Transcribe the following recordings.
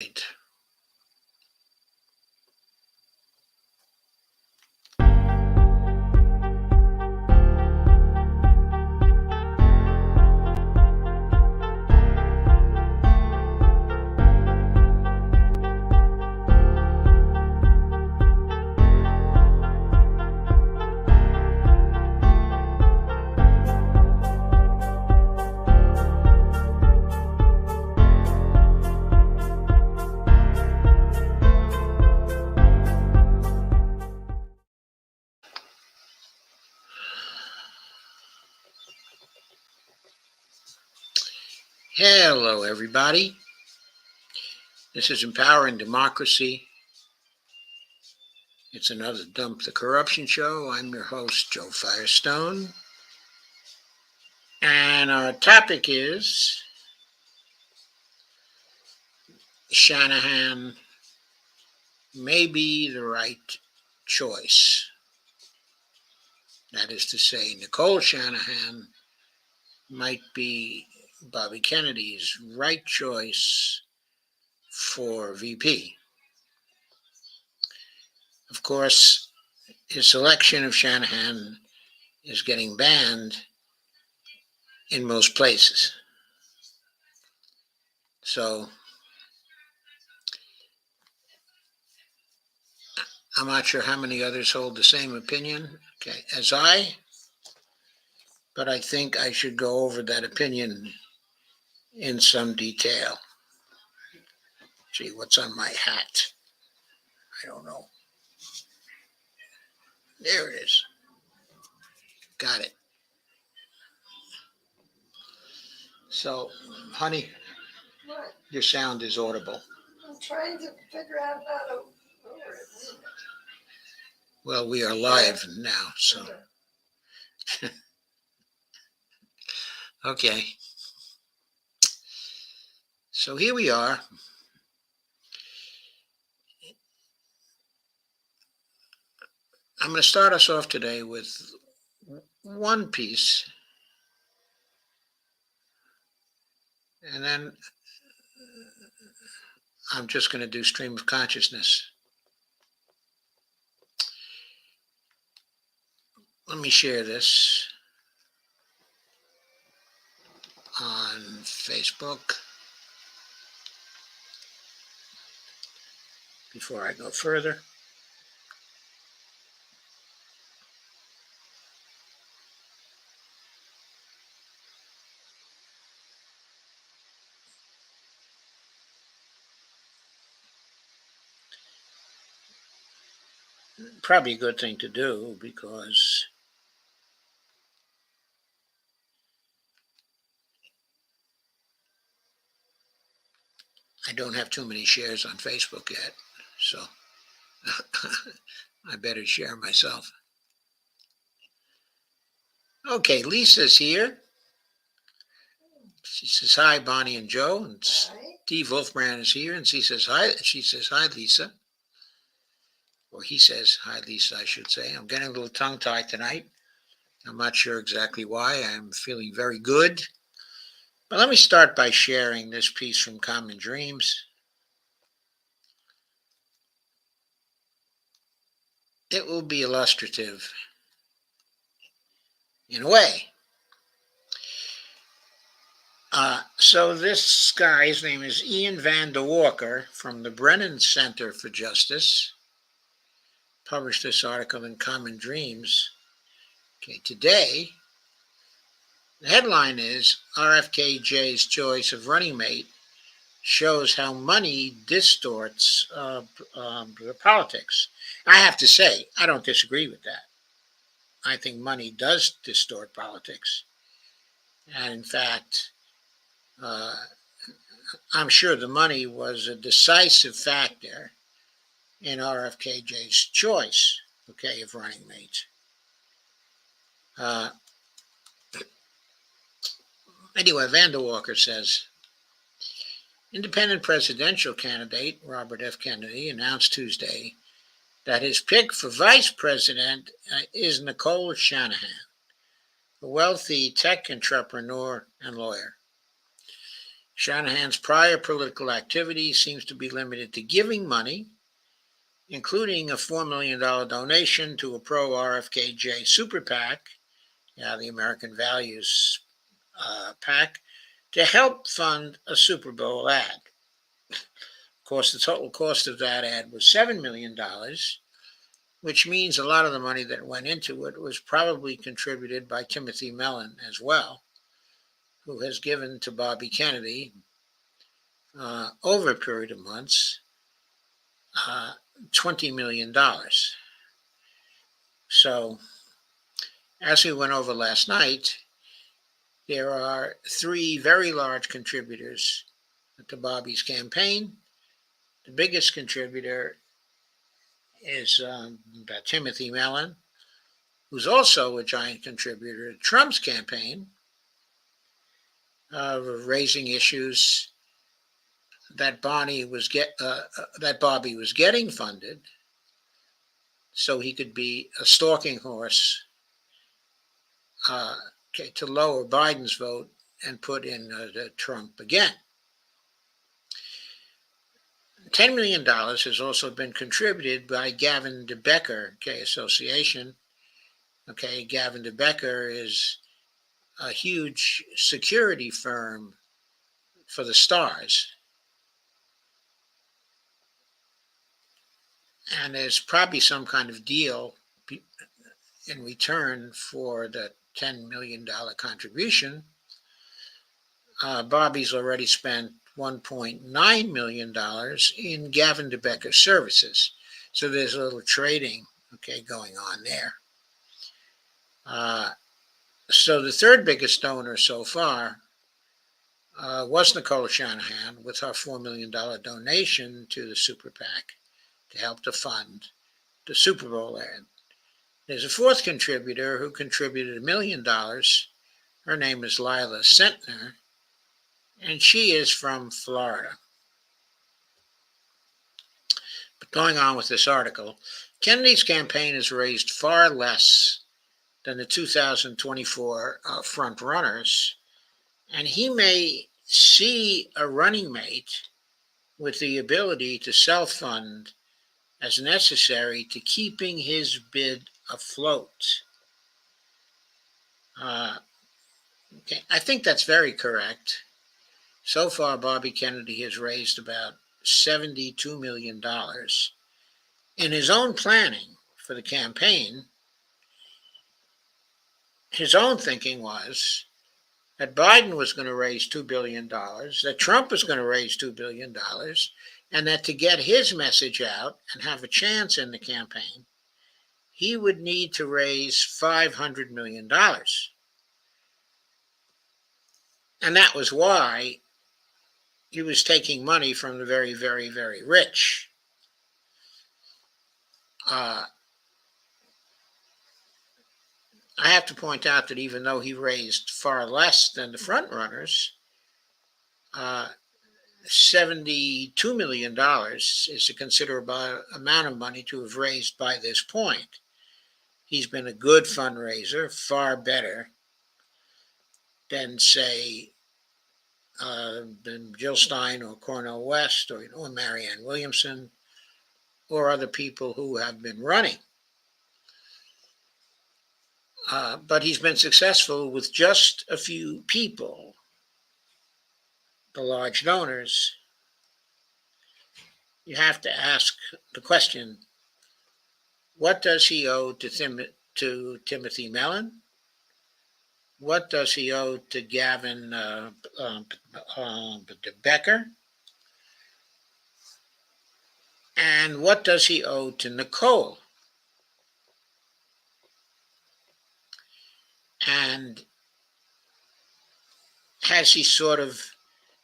Right. Hello, everybody. This is Empowering Democracy. It's another Dump the Corruption show. I'm your host, Joe Firestone. And our topic is Shanahan may be the right choice. That is to say, Nicole Shanahan might be Bobby Kennedy's right choice for VP. Of course, his selection of Shanahan is getting banned in most places. So I'm not sure how many others hold the same opinion as I, but I think I should go over that opinion in some detail. Gee, what's on my hat? I don't know. There it is. Got it. So, honey, What? Your sound is audible. I'm trying to figure out how to lower it. Well, we are live now, so. Okay. So here we are. I'm going to start us off today with one piece, and then I'm just going to do stream of consciousness. Let me share this on Facebook before I go further. Probably a good thing to do because I don't have too many shares on Facebook yet, so I better share myself. Okay, Lisa's here. She says hi, Bonnie and Joe, and Steve Wolfbrand is here, and she says hi. She says hi, Lisa, or he says hi, Lisa, I should say. I'm getting a little tongue-tied tonight. I'm not sure exactly why. I'm feeling very good. But let me start by sharing this piece from Common Dreams. It will be illustrative in a way. So this guy, his name is Ian Van de Walker from the Brennan Center for Justice, published this article in Common Dreams. Okay, today, the headline is RFKJ's choice of running mate shows how money distorts the politics. I have to say, I don't disagree with that. I think money does distort politics. And in fact, I'm sure the money was a decisive factor in RFKJ's choice, of running mate. Anyway, Van de Walker says, independent presidential candidate Robert F. Kennedy announced Tuesday that his pick for vice president is Nicole Shanahan, a wealthy tech entrepreneur and lawyer. Shanahan's prior political activity seems to be limited to giving money, including a $4 million donation to a pro-RFKJ super PAC, the American Values PAC, to help fund a Super Bowl ad. Of course, the total cost of that ad was $7 million, which means a lot of the money that went into it was probably contributed by Timothy Mellon as well, who has given to Bobby Kennedy over a period of months $20 million. So, as we went over last night, there are 3 very large contributors to Bobby's campaign. The biggest contributor is Timothy Mellon, who's also a giant contributor to Trump's campaign, raising issues that Bobby was getting funded so he could be a stalking horse to lower Biden's vote and put in Trump again. $10 million has also been contributed by Gavin DeBecker, Association. Gavin DeBecker is a huge security firm for the stars. And there's probably some kind of deal in return for the $10 million contribution. Bobby's already spent $1.9 million in Gavin DeBecker services. So there's a little trading, going on there. So the third biggest donor so far was Nicole Shanahan with her $4 million donation to the Super PAC to help to fund the Super Bowl ad. There's a fourth contributor who contributed $1 million. Her name is Lila Sentner, and she is from Florida. But going on with this article, Kennedy's campaign has raised far less than the 2024 front runners, and he may see a running mate with the ability to self-fund as necessary to keeping his bid afloat. I think that's very correct. So far, Bobby Kennedy has raised about $72 million in his own planning for the campaign. His own thinking was that Biden was going to raise $2 billion, that Trump was going to raise $2 billion, and that to get his message out and have a chance in the campaign, he would need to raise $500 million. And that was why he was taking money from the very, very, very rich. I have to point out that even though he raised far less than the front runners, $72 million is a considerable amount of money to have raised by this point. He's been a good fundraiser, far better than, say, than Jill Stein or Cornel West or Marianne Williamson or other people who have been running. But he's been successful with just a few people, the large donors. You have to ask the question, what does he owe to Timothy Mellon? What does he owe to Gavin DeBecker? And what does he owe to Nicole? And has he sort of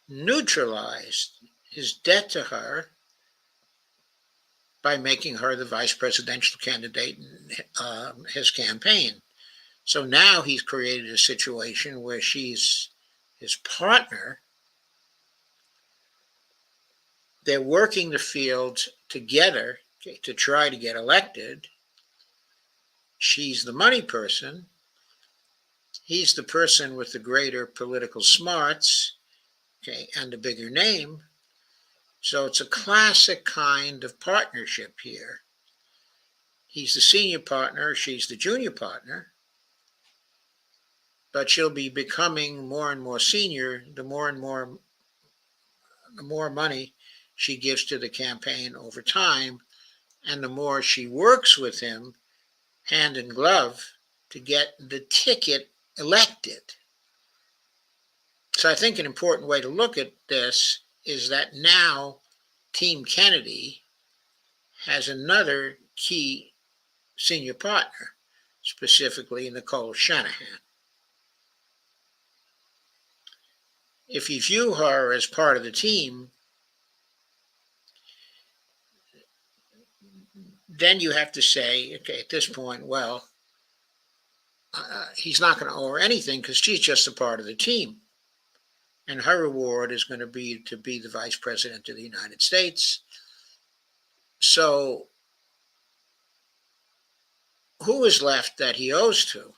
neutralized his debt to her by making her the vice presidential candidate in his campaign? So now he's created a situation where she's his partner. They're working the field together to try to get elected. She's the money person. He's the person with the greater political smarts okay, and the bigger name. So it's a classic kind of partnership here. He's the senior partner, she's the junior partner, but she'll be becoming more and more senior the more money she gives to the campaign over time, and the more she works with him hand in glove to get the ticket elected. So I think an important way to look at this is that now Team Kennedy has another key senior partner, specifically Nicole Shanahan. If you view her as part of the team, then you have to say, okay, at this point, well, he's not going to owe her anything because she's just a part of the team. And her reward is going to be the vice president of the United States. So who is left that he owes to?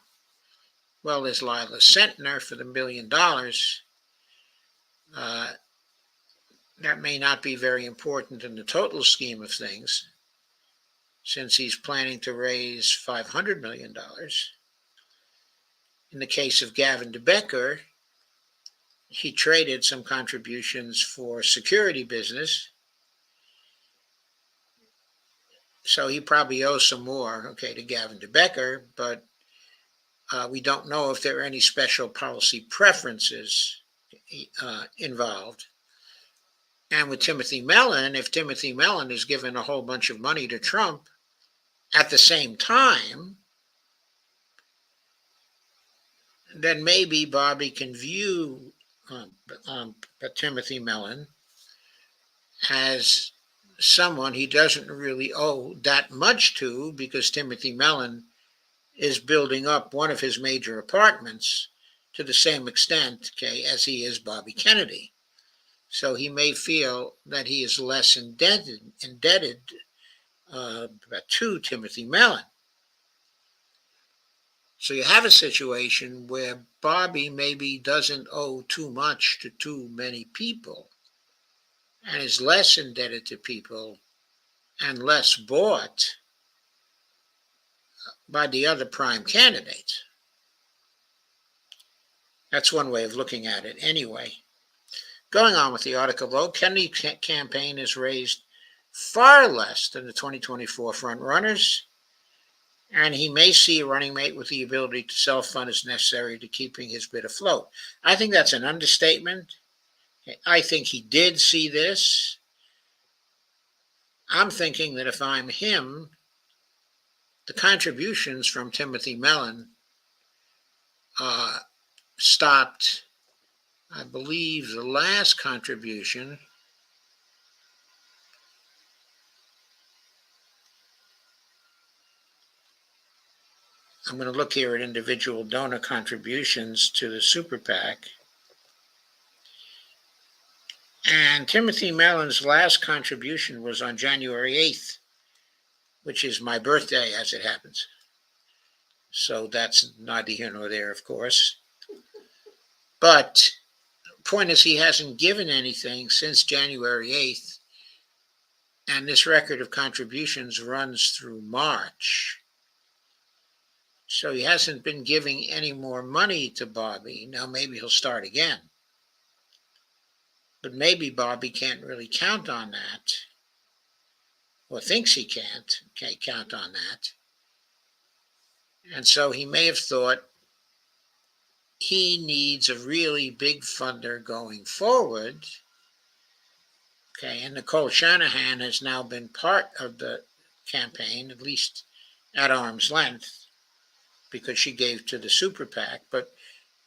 Well, there's Lila Sentner for the $1 million. That may not be very important in the total scheme of things, since he's planning to raise $500 million. In the case of Gavin de Becker, he traded some contributions for security business, so he probably owes some more, okay, to Gavin de Becker, but we don't know if there are any special policy preferences involved. And with Timothy Mellon, if Timothy Mellon is giving a whole bunch of money to Trump at the same time, then maybe Bobby can view Timothy Mellon as someone he doesn't really owe that much to, because Timothy Mellon is building up one of his major apartments to the same extent, okay, as he is Bobby Kennedy. So he may feel that he is less indebted to Timothy Mellon. So you have a situation where Bobby maybe doesn't owe too much to too many people and is less indebted to people and less bought by the other prime candidates. That's one way of looking at it anyway. Going on with the article, though, Kennedy's campaign has raised far less than the 2024 frontrunners, and he may see a running mate with the ability to self-fund as necessary to keeping his bid afloat. I think that's an understatement. I think he did see this. I'm thinking that if I'm him, the contributions from Timothy Mellon stopped, I believe the last contribution I'm going to look here at individual donor contributions to the super PAC. And Timothy Mellon's last contribution was on January 8th, which is my birthday, as it happens. So that's neither here nor there, of course. But the point is, he hasn't given anything since January 8th. And this record of contributions runs through March. So he hasn't been giving any more money to Bobby. Now maybe he'll start again. But maybe Bobby can't really count on that, or thinks he can't count on that. And so he may have thought he needs a really big funder going forward. Okay, and Nicole Shanahan has now been part of the campaign, at least at arm's length, because she gave to the super PAC, but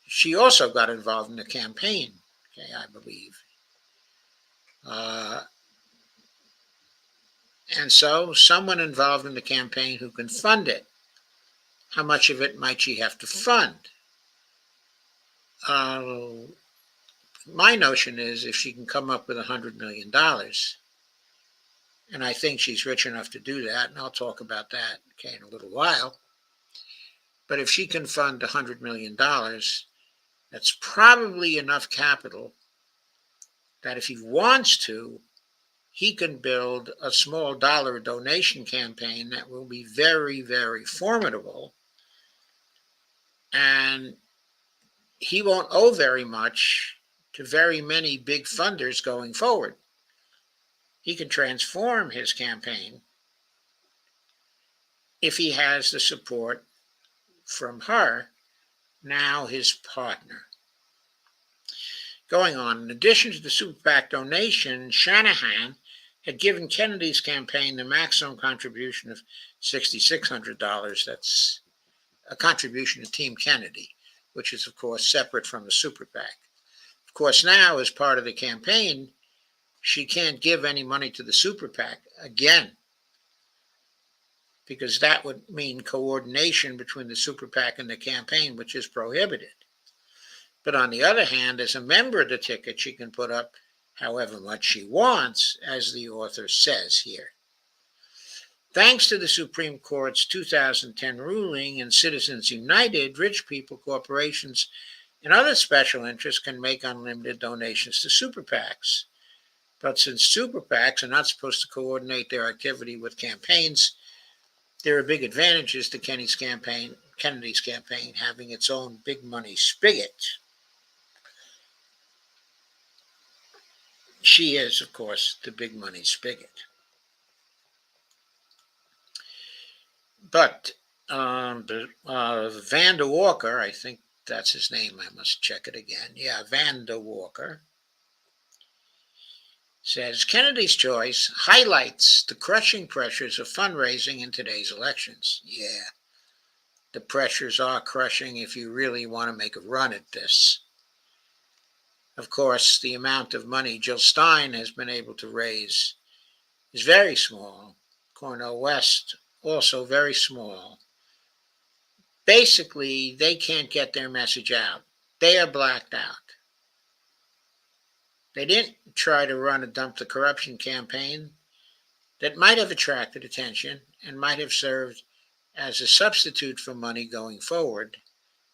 she also got involved in the campaign, okay, I believe. And so someone involved in the campaign who can fund it, how much of it might she have to fund? My notion is if she can come up with $100 million, and I think she's rich enough to do that, and I'll talk about that, okay, in a little while. But if she can fund $100 million, that's probably enough capital that if he wants to, he can build a small dollar donation campaign that will be very, very formidable. And he won't owe very much to very many big funders going forward. He can transform his campaign if he has the support from her, now his partner. Going on, in addition to the super PAC donation, Shanahan had given Kennedy's campaign the maximum contribution of $6,600. That's a contribution to Team Kennedy, which is, of course, separate from the super PAC. Of course, now, as part of the campaign, she can't give any money to the super PAC again, because that would mean coordination between the super PAC and the campaign, which is prohibited. But on the other hand, as a member of the ticket, she can put up however much she wants, as the author says here. Thanks to the Supreme Court's 2010 ruling and Citizens United, rich people, corporations, and other special interests can make unlimited donations to super PACs. But since super PACs are not supposed to coordinate their activity with campaigns, there are big advantages to Kennedy's campaign having its own big money spigot. She is, of course, the big money spigot. But Vander Walker, I think that's his name, I must check it again. Yeah, Vander Walker says Kennedy's choice highlights the crushing pressures of fundraising in today's elections. Yeah, the pressures are crushing if you really want to make a run at this. Of course, the amount of money Jill Stein has been able to raise is very small. Cornel West, also very small. Basically, they can't get their message out. They are blacked out. They didn't try to run a dump the corruption campaign that might have attracted attention and might have served as a substitute for money going forward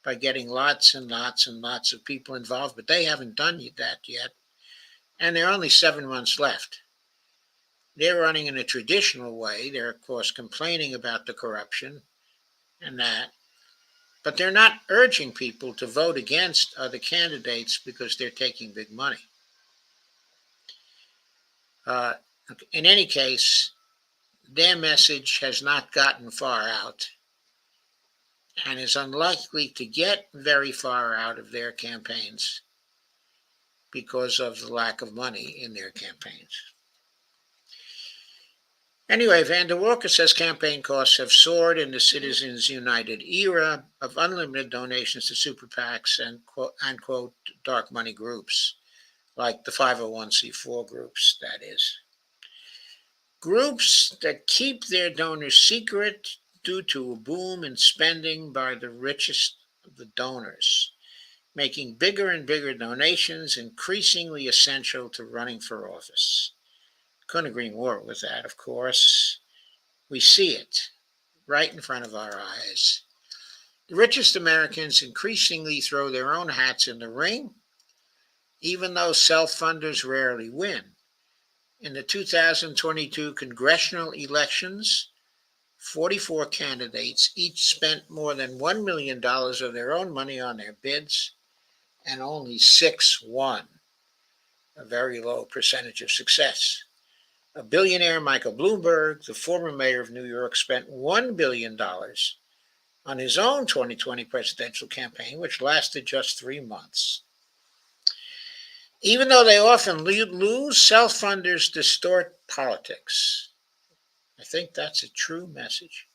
by getting lots and lots and lots of people involved, but they haven't done that yet, and there are only 7 months left. They're running in a traditional way. They're, of course, complaining about the corruption and that, but they're not urging people to vote against other candidates because they're taking big money. In any case, their message has not gotten far out and is unlikely to get very far out of their campaigns because of the lack of money in their campaigns. Anyway, Vander Walker says campaign costs have soared in the Citizens United era of unlimited donations to super PACs and quote, dark money groups, like the 501c4 groups, that is. Groups that keep their donors secret due to a boom in spending by the richest of the donors, making bigger and bigger donations increasingly essential to running for office. Couldn't agree more with that, of course. We see it right in front of our eyes. The richest Americans increasingly throw their own hats in the ring, even though self-funders rarely win. In the 2022 congressional elections, 44 candidates each spent more than $1 million of their own money on their bids, and only 6 won, a very low percentage of success. A billionaire, Michael Bloomberg, the former mayor of New York, spent $1 billion on his own 2020 presidential campaign, which lasted just 3 months. Even though they often lose, self-funders distort politics. I think that's a true message.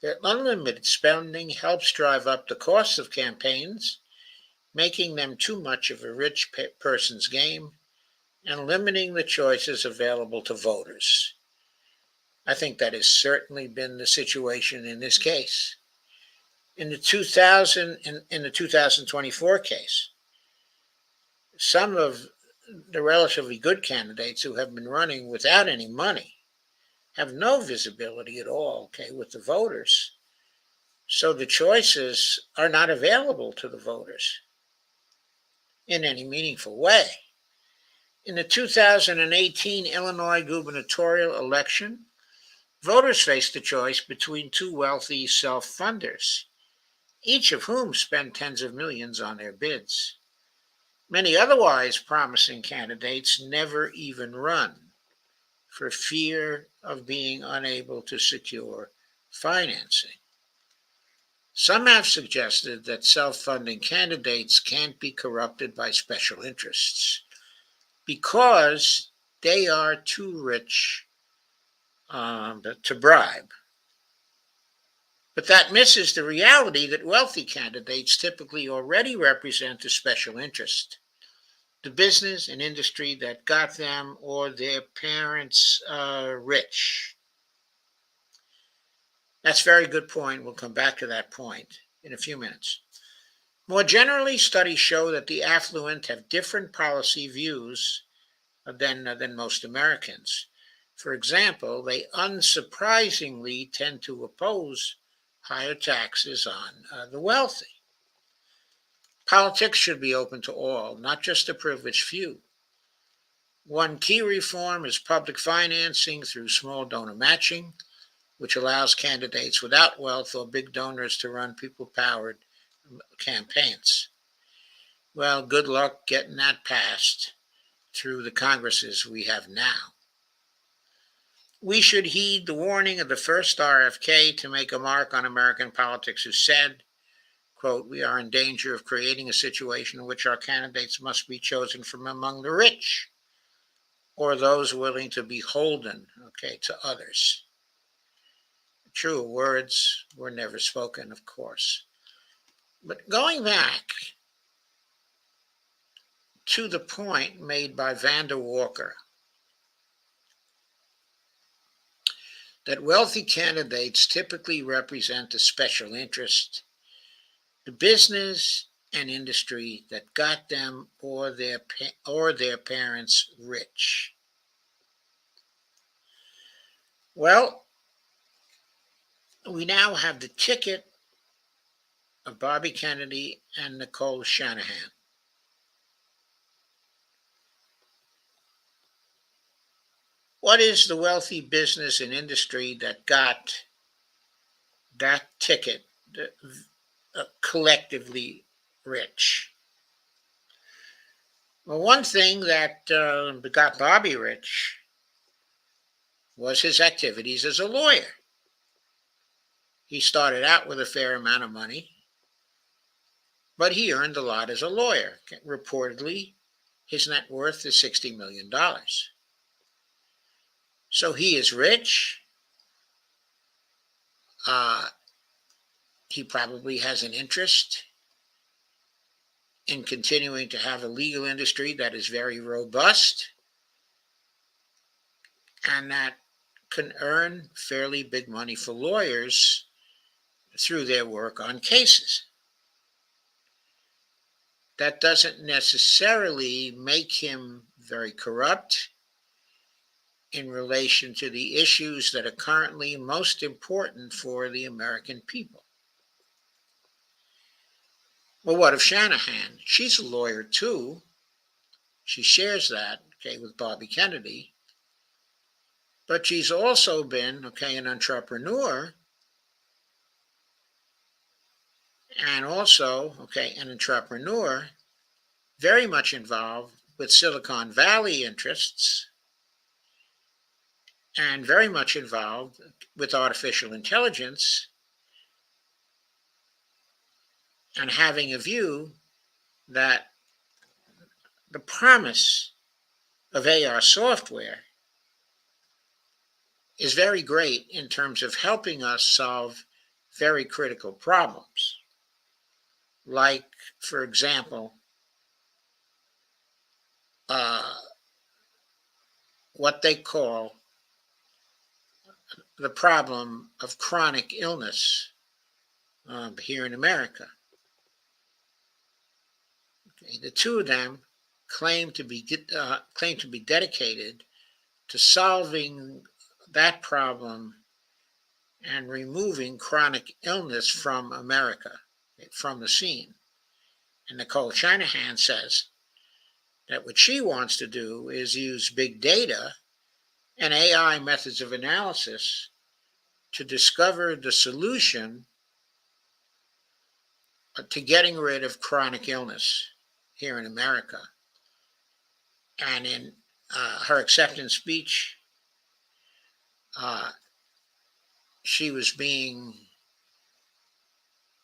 Their unlimited spending helps drive up the costs of campaigns, making them too much of a rich person's game and limiting the choices available to voters. I think that has certainly been the situation in this case. In the 2024 case, some of the relatively good candidates who have been running without any money have no visibility at all, with the voters. So the choices are not available to the voters in any meaningful way. In the 2018 Illinois gubernatorial election, voters faced a choice between two wealthy self-funders, each of whom spent tens of millions on their bids. Many otherwise promising candidates never even run for fear of being unable to secure financing. Some have suggested that self-funding candidates can't be corrupted by special interests because they are too rich to bribe. But that misses the reality that wealthy candidates typically already represent a special interest, the business and industry that got them or their parents rich. That's a very good point. We'll come back to that point in a few minutes. More generally, studies show that the affluent have different policy views than most Americans. For example, they unsurprisingly tend to oppose higher taxes on the wealthy. Politics should be open to all, not just a privileged few. One key reform is public financing through small donor matching, which allows candidates without wealth or big donors to run people-powered campaigns. Well, good luck getting that passed through the Congresses we have now. We should heed the warning of the first RFK to make a mark on American politics, who said, quote, "We are in danger of creating a situation in which our candidates must be chosen from among the rich or those willing to be beholden, to others." True words were never spoken, of course. But going back to the point made by Vander Walker, that wealthy candidates typically represent a special interest, the business and industry that got them or their parents rich. Well, we now have the ticket of Bobby Kennedy and Nicole Shanahan. What is the wealthy business and industry that got that ticket collectively rich? Well, one thing that got Bobby rich was his activities as a lawyer. He started out with a fair amount of money, but he earned a lot as a lawyer. Reportedly, his net worth is $60 million. So he is rich. He probably has an interest in continuing to have a legal industry that is very robust and that can earn fairly big money for lawyers through their work on cases. That doesn't necessarily make him very corrupt in relation to the issues that are currently most important for the American people. Well, what of Shanahan? She's a lawyer too. She shares that, with Bobby Kennedy. But she's also been, an entrepreneur, and also, an entrepreneur very much involved with Silicon Valley interests and very much involved with artificial intelligence, and having a view that the promise of AR software is very great in terms of helping us solve very critical problems. Like, for example, what they call the problem of chronic illness here in America. The two of them claim to be dedicated to solving that problem and removing chronic illness from America, from the scene. And Nicole Shanahan says that what she wants to do is use big data and AI methods of analysis to discover the solution to getting rid of chronic illness here in America. And in her acceptance speech, she was being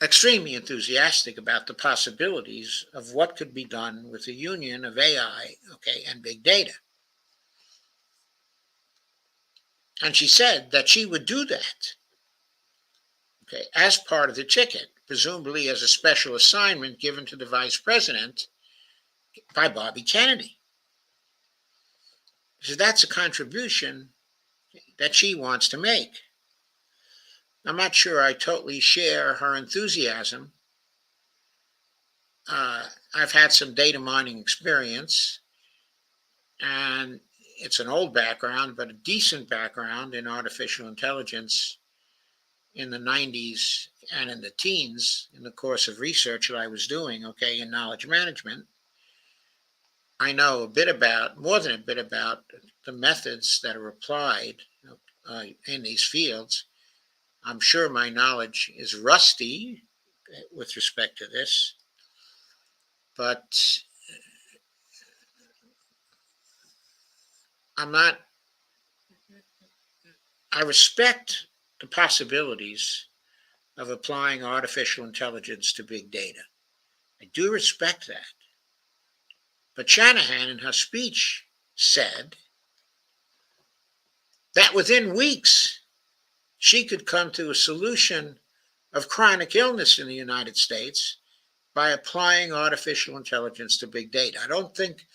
extremely enthusiastic about the possibilities of what could be done with the union of AI, and big data. And she said that she would do that, as part of the ticket, presumably as a special assignment given to the vice president by Bobby Kennedy. So that's a contribution that she wants to make. I'm not sure I totally share her enthusiasm. I've had some data mining experience, and it's an old background, but a decent background in artificial intelligence in the 90s and in the teens in the course of research that I was doing, in knowledge management. I know more than a bit about the methods that are applied in these fields. I'm sure my knowledge is rusty with respect to this, but I respect the possibilities of applying artificial intelligence to big data. I do respect that. But Shanahan, in her speech, said that within weeks, she could come to a solution of chronic illness in the United States by applying artificial intelligence to big data. I don't think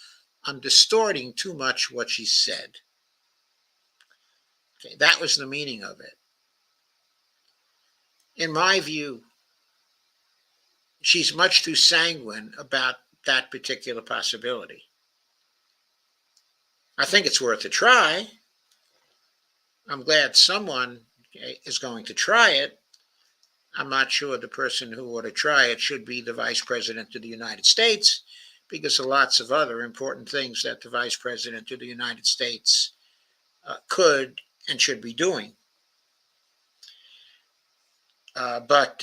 I'm distorting too much what she said. That was the meaning of it. In my view, she's much too sanguine about that particular possibility. I think it's worth a try. I'm glad someone is going to try it. I'm not sure the person who ought to try it should be the Vice President of the United States, because there are lots of other important things that the Vice President of the United States could and should be doing. But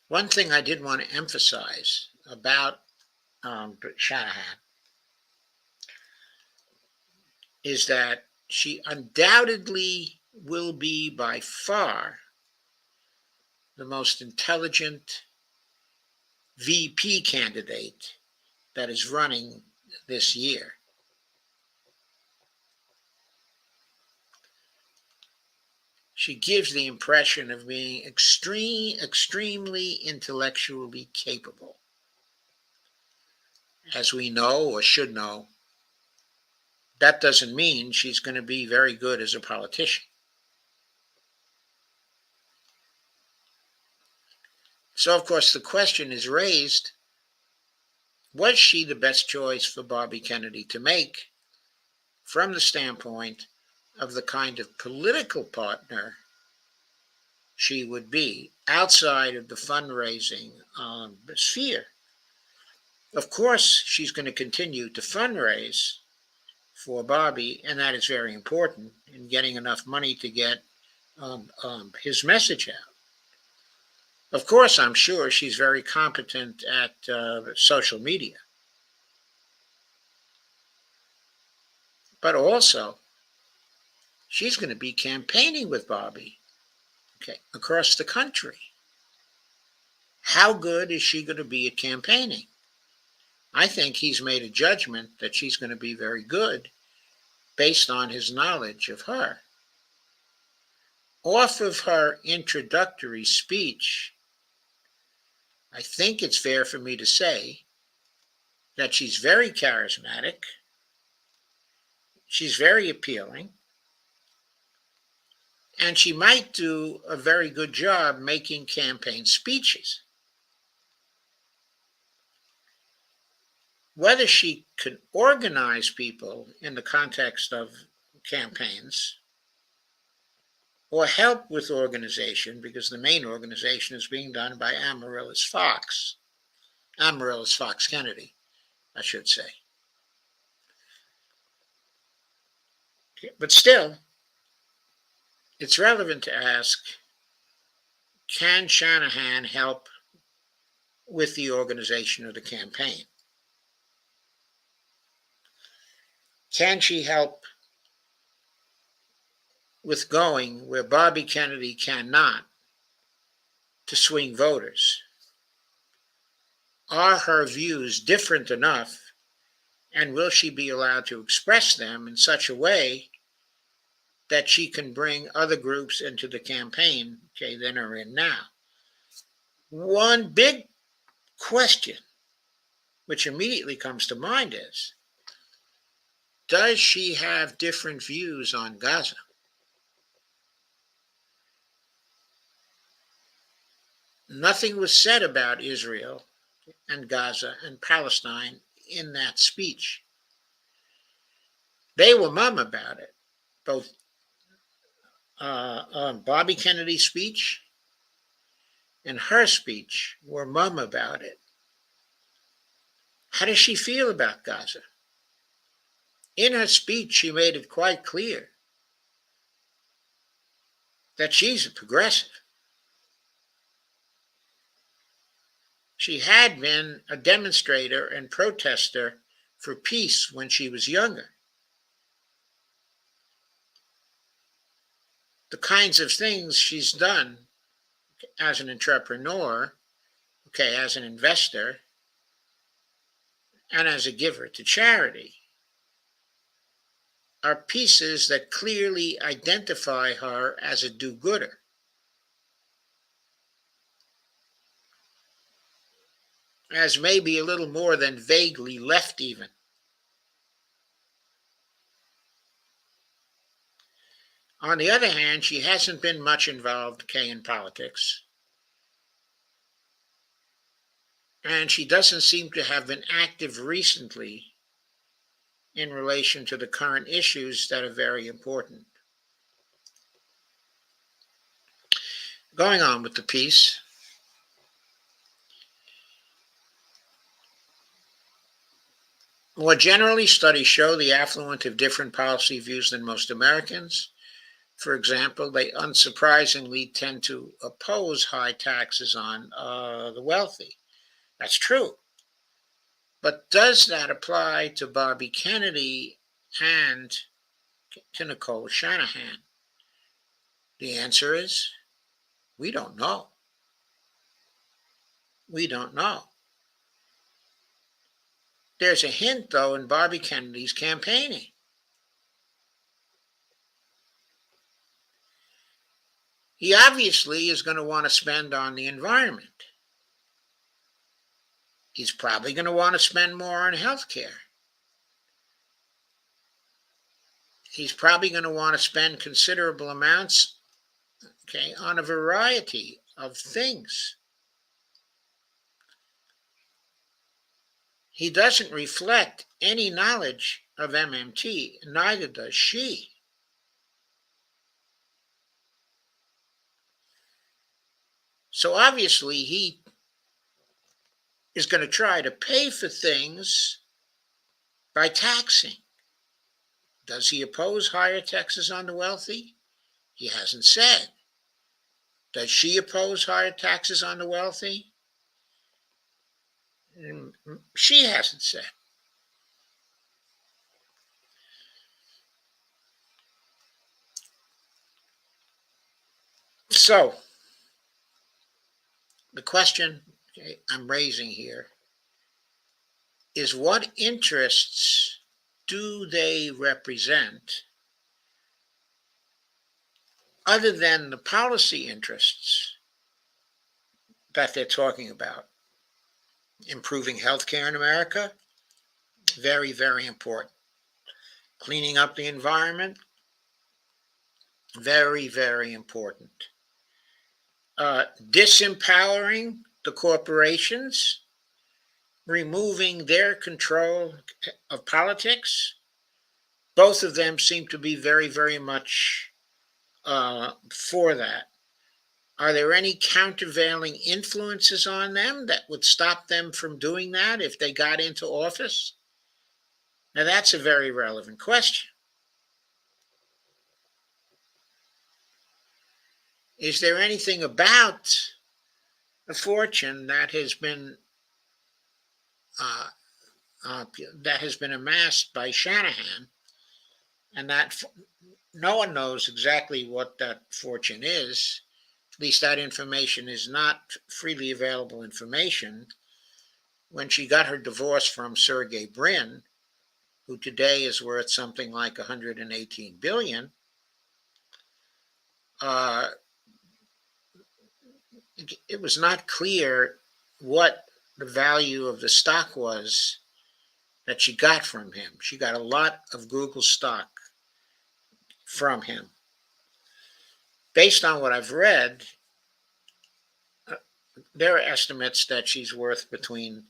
one thing I did want to emphasize about Shanahan is that she undoubtedly will be by far the most intelligent VP candidate that is running this year. She gives the impression of being extremely intellectually capable. As we know or should know, that doesn't mean she's going to be very good as a politician. So, of course, the question is raised, was she the best choice for Bobby Kennedy to make from the standpoint of the kind of political partner she would be outside of the fundraising sphere? Of course, she's going to continue to fundraise for Bobby, and that is very important in getting enough money to get his message out. Of course, I'm sure she's very competent at social media. But also, she's going to be campaigning with Bobby, across the country. How good is she going to be at campaigning? I think he's made a judgment that she's going to be very good based on his knowledge of her. Off of her introductory speech, I think it's fair for me to say that she's very charismatic, she's very appealing, and she might do a very good job making campaign speeches. Whether she can organize people in the context of campaigns or help with organization, because the main organization is being done by Amaryllis Fox, Amaryllis Fox Kennedy, I should say. But still, it's relevant to ask, can Shanahan help with the organization of the campaign? Can she help with going where Bobby Kennedy cannot to swing voters? Are her views different enough, and will she be allowed to express them in such a way that she can bring other groups into the campaign, than are in now? One big question which immediately comes to mind is, does she have different views on Gaza? Nothing was said about Israel and Gaza and Palestine in that speech. They were mum about it. Both Bobby Kennedy's speech and her speech were mum about it. How does she feel about Gaza? In her speech, she made it quite clear that she's a progressive. She had been a demonstrator and protester for peace when she was younger. The kinds of things she's done as an entrepreneur, as an investor, and as a giver to charity, are pieces that clearly identify her as a do-gooder. As maybe a little more than vaguely left even. On the other hand, she hasn't been much involved, in politics. And she doesn't seem to have been active recently in relation to the current issues that are very important. Going on with the piece. More generally, studies show the affluent have different policy views than most Americans. For example, they unsurprisingly tend to oppose high taxes on the wealthy. That's true. But does that apply to Bobby Kennedy and to Nicole Shanahan? The answer is, we don't know. We don't know. There's a hint, though, in Bobby Kennedy's campaigning. He obviously is going to want to spend on the environment. He's probably going to want to spend more on health care. He's probably going to want to spend considerable amounts, on a variety of things. He doesn't reflect any knowledge of MMT, neither does she. So obviously he is going to try to pay for things by taxing. Does he oppose higher taxes on the wealthy? He hasn't said. Does she oppose higher taxes on the wealthy? She hasn't said. So, the question I'm raising here is, what interests do they represent other than the policy interests that they're talking about? Improving healthcare in America, very, very important. Cleaning up the environment, very, very important. Disempowering the corporations, removing their control of politics. Both of them seem to be very, very much for that. Are there any countervailing influences on them that would stop them from doing that if they got into office? Now, that's a very relevant question. Is there anything about the fortune uh, that has been amassed by Shanahan, and no one knows exactly what that fortune is? At least that information is not freely available information. When she got her divorce from Sergey Brin, who today is worth something like 118 billion, uh, it was not clear what the value of the stock was that she got from him. She got a lot of Google stock from him. Based on what I've read, there are estimates that she's worth between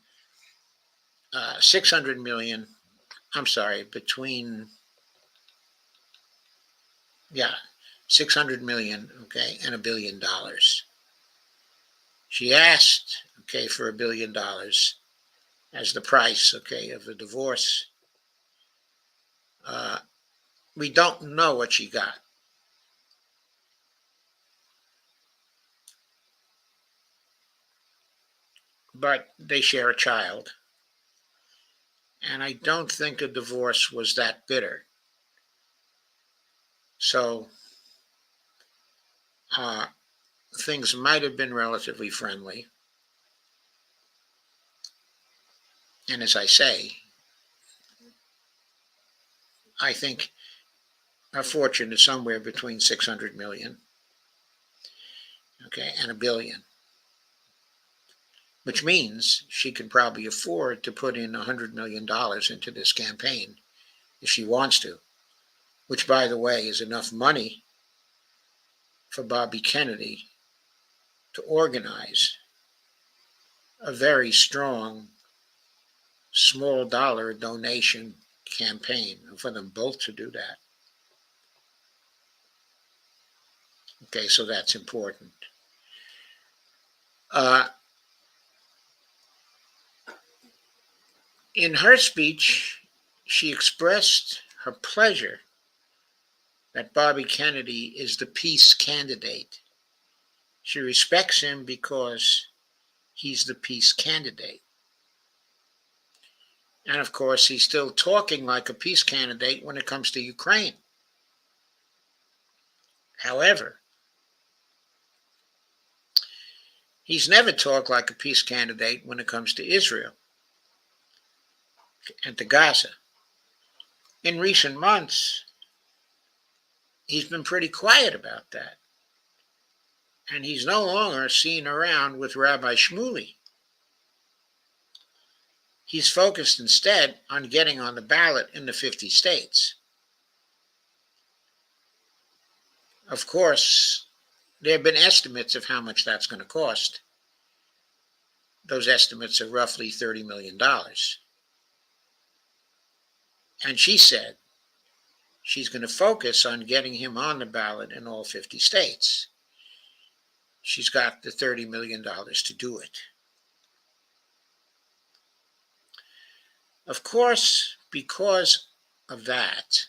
600 million. I'm sorry, yeah, 600 million, okay, and $1 billion. She asked, okay, for $1 billion as the price, okay, of the divorce. Uh, we don't know what she got. But they share a child. And I don't think a divorce was that bitter. So uh, things might have been relatively friendly. And as I say, I think her fortune is somewhere between 600 million, okay, and $1 billion, which means she can probably afford to put in $100 million into this campaign if she wants to, which, by the way, is enough money for Bobby Kennedy to organize a very strong small dollar donation campaign, for them both to do that. Okay, so that's important. Uh, in her speech, she expressed her pleasure that Bobby Kennedy is the peace candidate. She respects him because he's the peace candidate. And of course, he's still talking like a peace candidate when it comes to Ukraine. However, he's never talked like a peace candidate when it comes to Israel and to Gaza. In recent months, he's been pretty quiet about that. And he's no longer seen around with Rabbi Shmuley. He's focused instead on getting on the ballot in the 50 states. Of course, there have been estimates of how much that's going to cost. Those estimates are roughly $30 million. And she said she's going to focus on getting him on the ballot in all 50 states. She's got the $30 million to do it. Of course, because of that,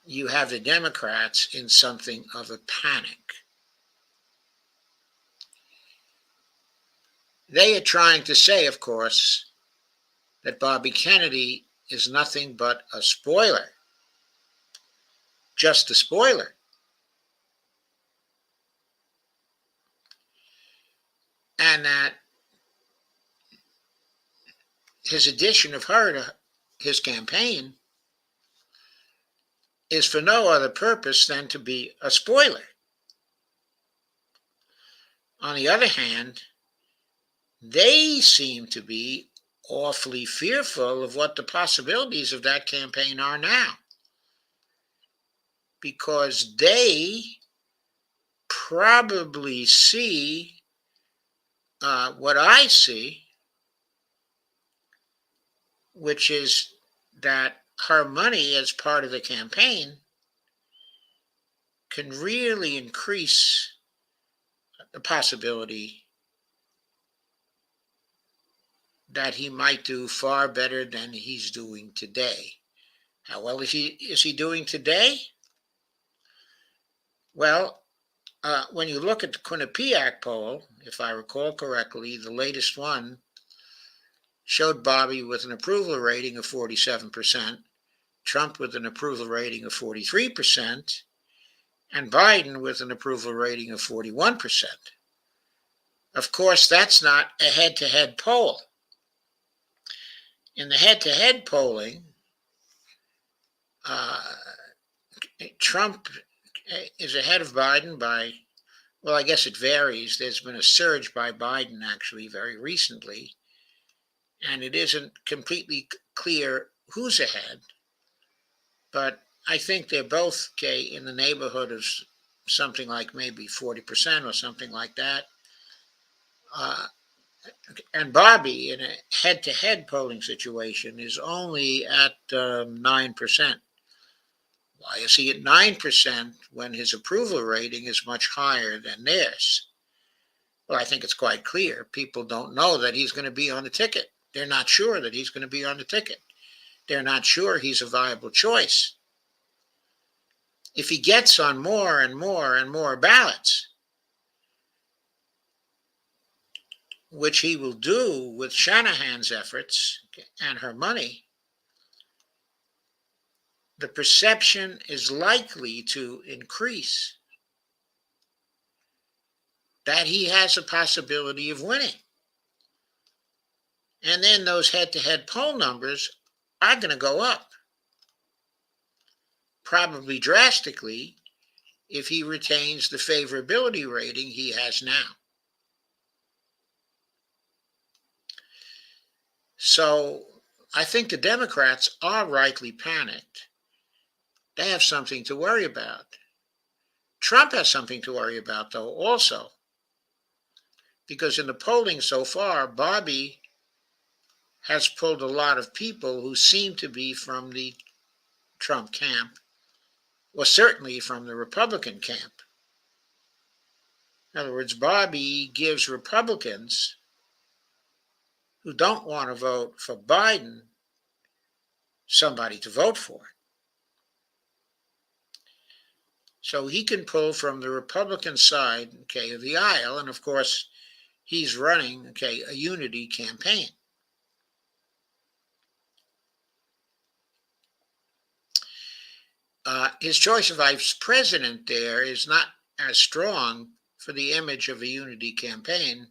you have the Democrats in something of a panic. They are trying to say, of course, that Bobby Kennedy is nothing but a spoiler, just a spoiler. And that his addition of her to his campaign is for no other purpose than to be a spoiler. On the other hand, they seem to be awfully fearful of what the possibilities of that campaign are now, because they probably see what I see, which is that her money as part of the campaign can really increase the possibility that he might do far better than he's doing today. How well is he doing today? Well, when you look at the Quinnipiac poll, if I recall correctly, the latest one showed Bobby with an approval rating of 47%, Trump with an approval rating of 43%, and Biden with an approval rating of 41%. Of course, that's not a head-to-head poll. In the head-to-head polling, Trump is ahead of Biden by, well, I guess it varies. There's been a surge by Biden actually very recently, and it isn't completely clear who's ahead. But I think they're both in the neighborhood of something like maybe 40% or something like that. And Bobby, in a head-to-head polling situation, is only at 9%. Why is he at 9% when his approval rating is much higher than theirs? Well, I think it's quite clear. People don't know that he's going to be on the ticket. They're not sure that he's going to be on the ticket. They're not sure he's a viable choice. If he gets on more and more and more ballots, which he will do with Shanahan's efforts and her money, the perception is likely to increase that he has a possibility of winning. And then those head-to-head poll numbers are going to go up, probably drastically, if he retains the favorability rating he has now. So I think the Democrats are rightly panicked. They have something to worry about. Trump has something to worry about, though, also, because in the polling so far, Bobby has pulled a lot of people who seem to be from the Trump camp, or certainly from the Republican camp. In other words, Bobby gives Republicans who don't want to vote for Biden somebody to vote for. So he can pull from the Republican side, of the aisle, and of course, he's running, a unity campaign. His choice of vice president there is not as strong for the image of a unity campaign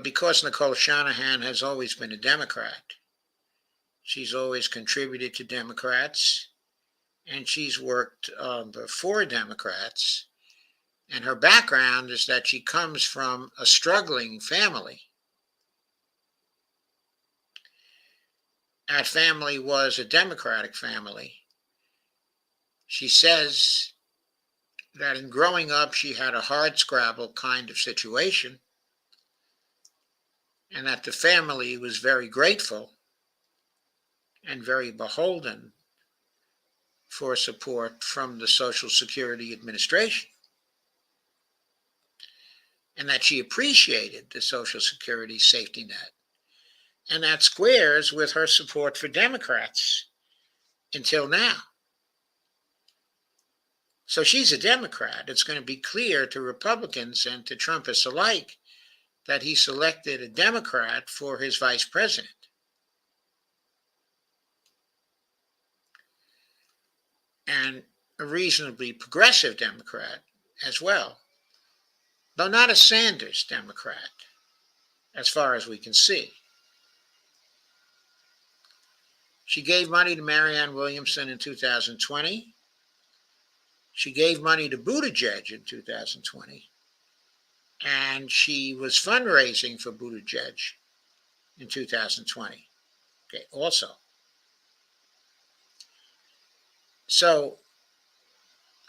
because Nicole Shanahan has always been a Democrat. She's always contributed to Democrats, and she's worked for Democrats. And her background is that she comes from a struggling family. That family was a Democratic family. She says that in growing up, she had a hardscrabble kind of situation, and that the family was very grateful and very beholden for support from the Social Security Administration, and that she appreciated the Social Security safety net. And that squares with her support for Democrats until now. So she's a Democrat. It's going to be clear to Republicans and to Trumpists alike that he selected a Democrat for his vice president. And a reasonably progressive Democrat as well, though not a Sanders Democrat, as far as we can see. She gave money to Marianne Williamson in 2020. She gave money to Buttigieg in 2020. And she was fundraising for Buttigieg in 2020, also. So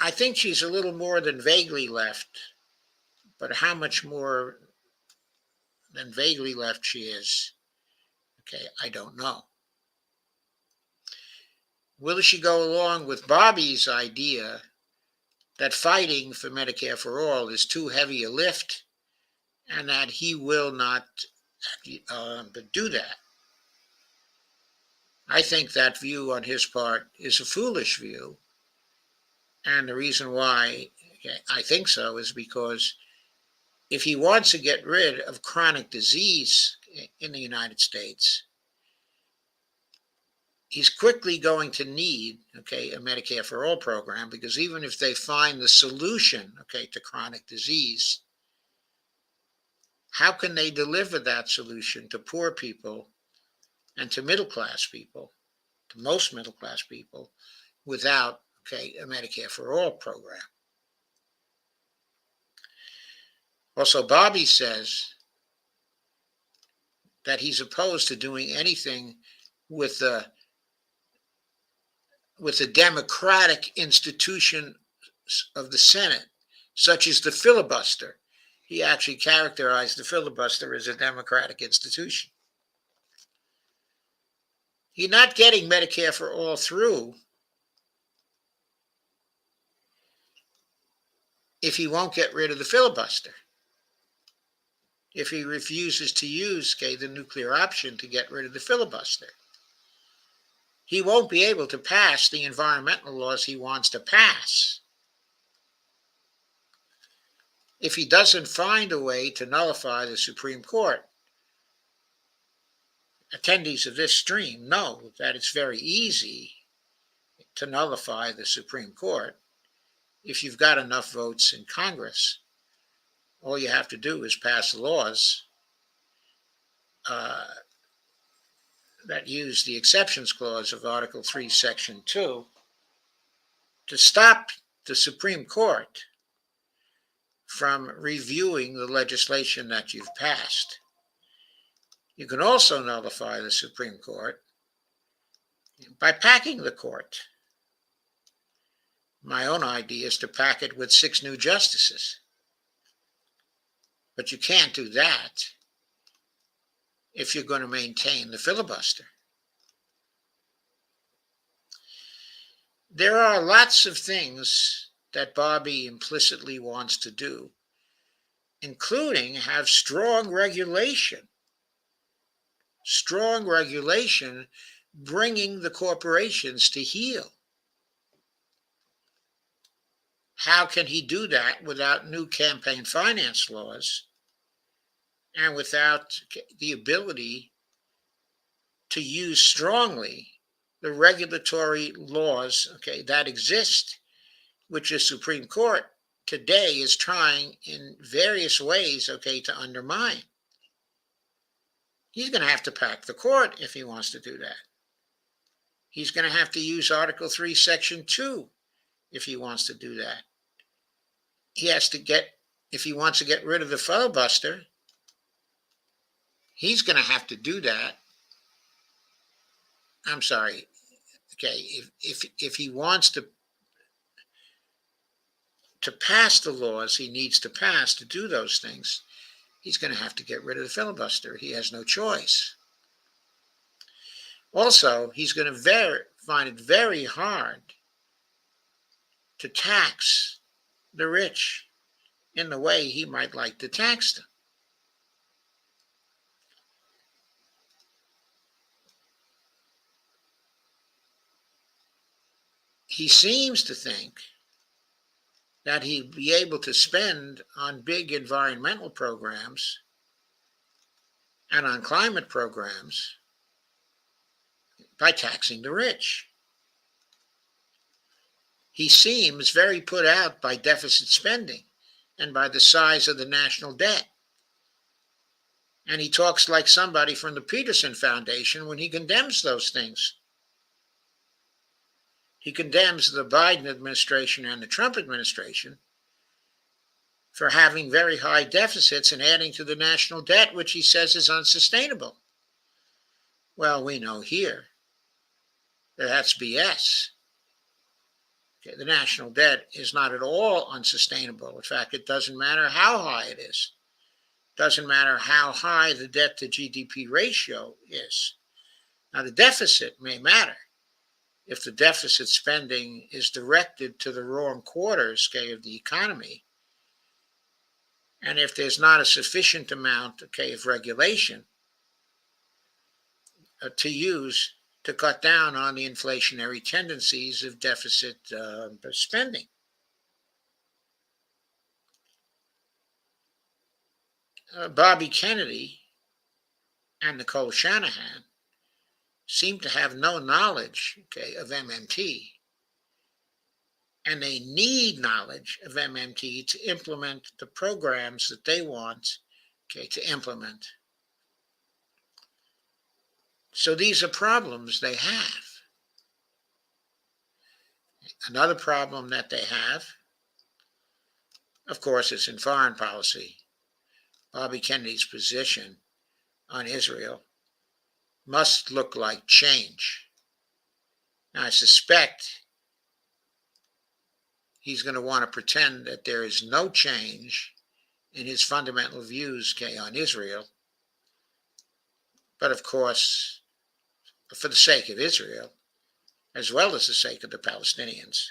I think she's a little more than vaguely left, but how much more than vaguely left she is, I don't know. Will she go along with Bobby's idea that fighting for Medicare for all is too heavy a lift and that he will not do that? I think that view on his part is a foolish view. And the reason why I think so is because if he wants to get rid of chronic disease in the United States, he's quickly going to need, a Medicare for all program, because even if they find the solution, to chronic disease, how can they deliver that solution to poor people and to middle class people, to most middle class people, without, a Medicare for all program? Also, Bobby says that he's opposed to doing anything with the democratic institution of the Senate, such as the filibuster. He actually characterized the filibuster as a democratic institution. He's not getting Medicare for all through if he won't get rid of the filibuster. If he refuses to use, the nuclear option to get rid of the filibuster, he won't be able to pass the environmental laws he wants to pass. If he doesn't find a way to nullify the Supreme Court. Attendees of this stream know that it's very easy to nullify the Supreme Court if you've got enough votes in Congress. All you have to do is pass laws that use the exceptions clause of Article 3, Section 2 to stop the Supreme Court from reviewing the legislation that you've passed. You can also nullify the Supreme Court by packing the court. My own idea is to pack it with 6 new justices. But you can't do that if you're going to maintain the filibuster. There are lots of things that Bobby implicitly wants to do, including have strong regulation bringing the corporations to heel. How can he do that without new campaign finance laws and without the ability to use strongly the regulatory laws, that exist, which the Supreme Court today is trying in various ways, to undermine? He's going to have to pack the court if he wants to do that. He's going to have to use Article 3, Section 2 if he wants to do that. He has to if he wants to get rid of the filibuster, he's going to have to do that. I'm sorry. If he wants to pass the laws he needs to pass to do those things, he's going to have to get rid of the filibuster. He has no choice. Also, he's going to find it very hard to tax the rich in the way he might like to tax them. He seems to think that he'd be able to spend on big environmental programs and on climate programs by taxing the rich. He seems very put out by deficit spending and by the size of the national debt. And he talks like somebody from the Peterson Foundation when he condemns those things. He condemns the Biden administration and the Trump administration for having very high deficits and adding to the national debt, which he says is unsustainable. Well, we know here that that's BS. The national debt is not at all unsustainable. In fact, it doesn't matter how high it is. It doesn't matter how high the debt to GDP ratio is. Now, the deficit may matter, if the deficit spending is directed to the wrong quarters, okay, of the economy, and if there's not a sufficient amount, okay, of regulation to use to cut down on the inflationary tendencies of deficit spending. Bobby Kennedy and Nicole Shanahan seem to have no knowledge, okay, of MMT, and they need knowledge of MMT to implement the programs that they want, okay, to implement. So these are problems they have. Another problem that they have, of course, is in foreign policy. Bobby Kennedy's position on Israel must look like change. Now, I suspect he's going to want to pretend that there is no change in his fundamental views, okay, on Israel. But of course, for the sake of Israel, as well as the sake of the Palestinians,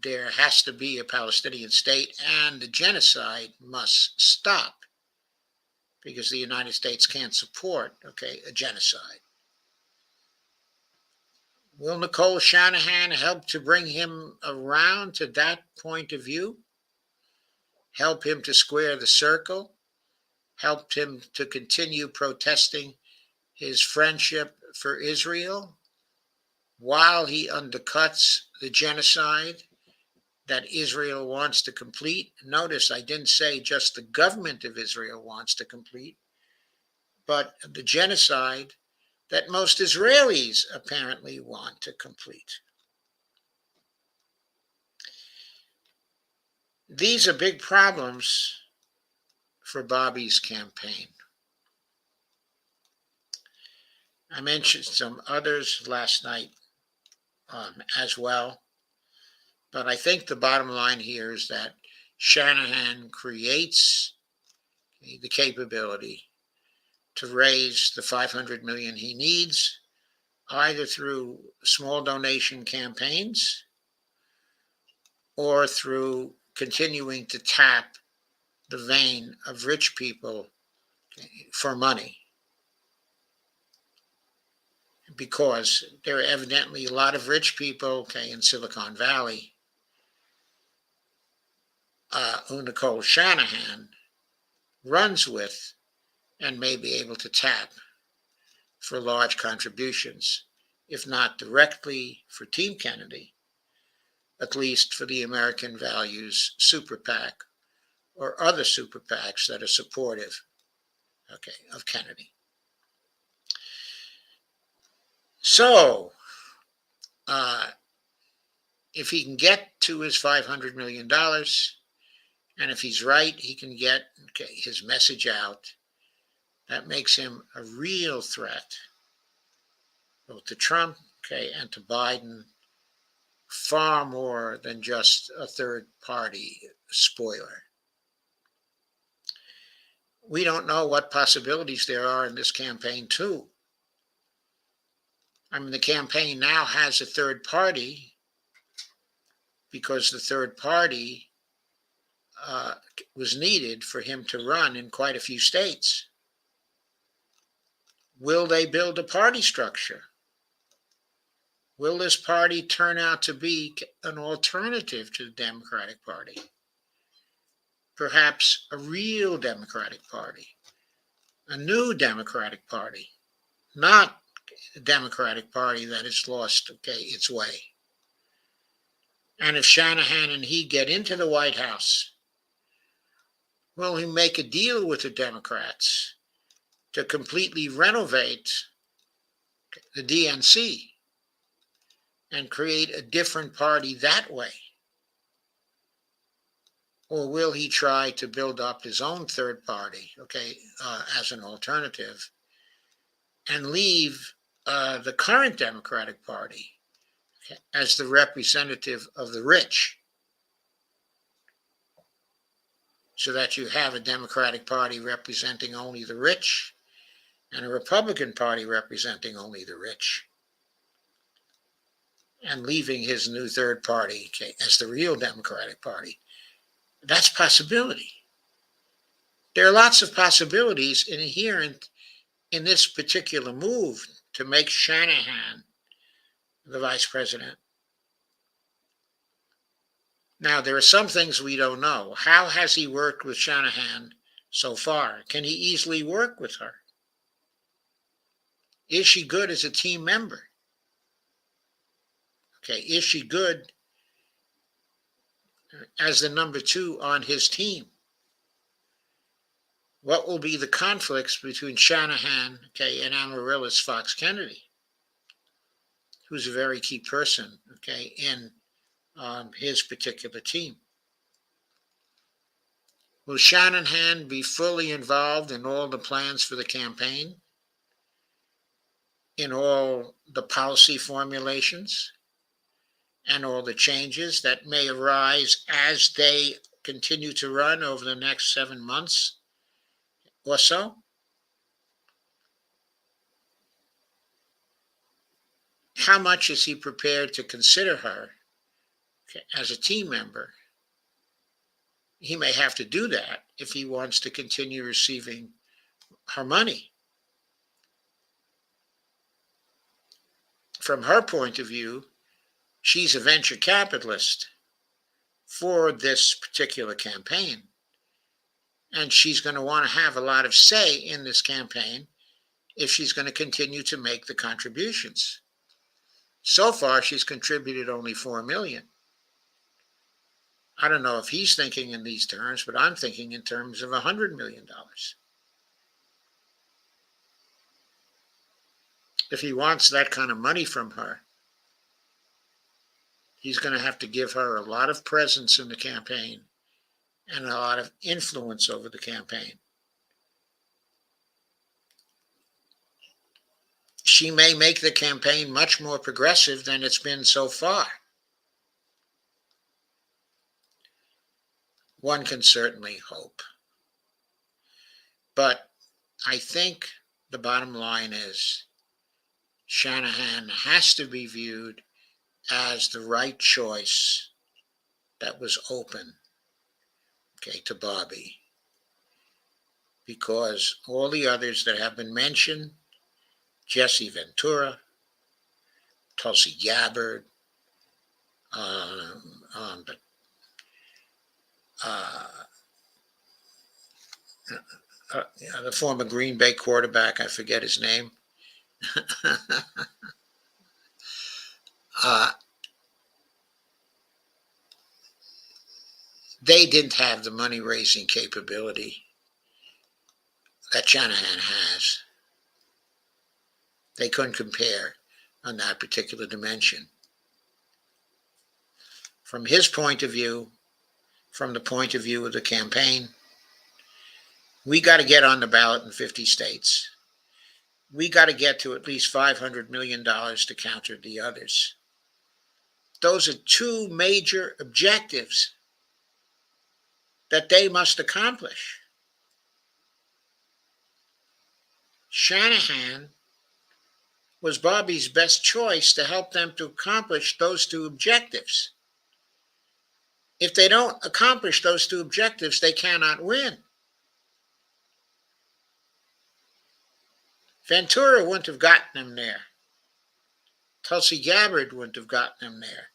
there has to be a Palestinian state, and the genocide must stop, because the United States can't support, okay, a genocide. Will Nicole Shanahan help to bring him around to that point of view? Help him to square the circle? Help him to continue protesting his friendship for Israel while he undercuts the genocide that Israel wants to complete? Notice I didn't say just the government of Israel wants to complete, but the genocide that most Israelis apparently want to complete. These are big problems for Bobby's campaign. I mentioned some others last night as well, but I think the bottom line here is that Shanahan creates the capability to raise the $500 million he needs, either through small donation campaigns or through continuing to tap the vein of rich people for money, because there are evidently a lot of rich people, okay, in Silicon Valley who Nicole Shanahan runs with and may be able to tap for large contributions, if not directly for Team Kennedy, at least for the American Values Super PAC or other super PACs that are supportive, okay, of Kennedy. So, if he can get to his $500 million, and if he's right, he can get, okay, his message out, that makes him a real threat both to Trump, okay, and to Biden, far more than just a third party spoiler. We don't know what possibilities there are in this campaign, too. I mean, the campaign now has a third party because the third party was needed for him to run in quite a few states. Will they build a party structure? Will this party turn out to be an alternative to the Democratic Party? Perhaps a real Democratic Party, a new Democratic Party, not a Democratic Party that has lost, okay, its way. And if Shanahan and he get into the White House, will he make a deal with the Democrats to completely renovate the DNC and create a different party that way? Or will he try to build up his own third party, okay, as an alternative, and leave the current Democratic Party, okay, as the representative of the rich, so that you have a Democratic Party representing only the rich and a Republican Party representing only the rich? and leaving his new third party, okay, as the real Democratic Party. That's possibility. There are lots of possibilities inherent in this particular move to make Shanahan the vice president. Now, there are some things we don't know. How has he worked with Shanahan so far? Can he easily work with her? Is she good as a team member? Okay, is she good as the number two on his team? What will be the conflicts between Shanahan, okay, and Amaryllis Fox Kennedy, who's a very key person, okay, in his particular team? Will Shanahan be fully involved in all the plans for the campaign, in all the policy formulations, and all the changes that may arise as they continue to run over the next 7 months or so? How much is he prepared to consider her as a team member? He may have to do that if he wants to continue receiving her money. From her point of view, she's a venture capitalist for this particular campaign. And she's going to want to have a lot of say in this campaign if she's going to continue to make the contributions. So far, she's contributed only $4 million. I don't know if he's thinking in these terms, but I'm thinking in terms of $100 million. If he wants that kind of money from her, he's going to have to give her a lot of presence in the campaign and a lot of influence over the campaign. She may make the campaign much more progressive than it's been so far. One can certainly hope. But I think the bottom line is Shanahan has to be viewed as the right choice that was open, okay, to Bobby. Because all the others that have been mentioned, Jesse Ventura, Tulsi Gabbard, the former Green Bay quarterback, I forget his name. They didn't have the money-raising capability that Shanahan has. They couldn't compare on that particular dimension. From his point of view, from the point of view of the campaign, we got to get on the ballot in 50 states. We got to get to at least $500 million to counter the others. Those are two major objectives that they must accomplish. Shanahan was Bobby's best choice to help them to accomplish those two objectives. If they don't accomplish those two objectives, they cannot win. Ventura wouldn't have gotten them there. Tulsi Gabbard wouldn't have gotten them there.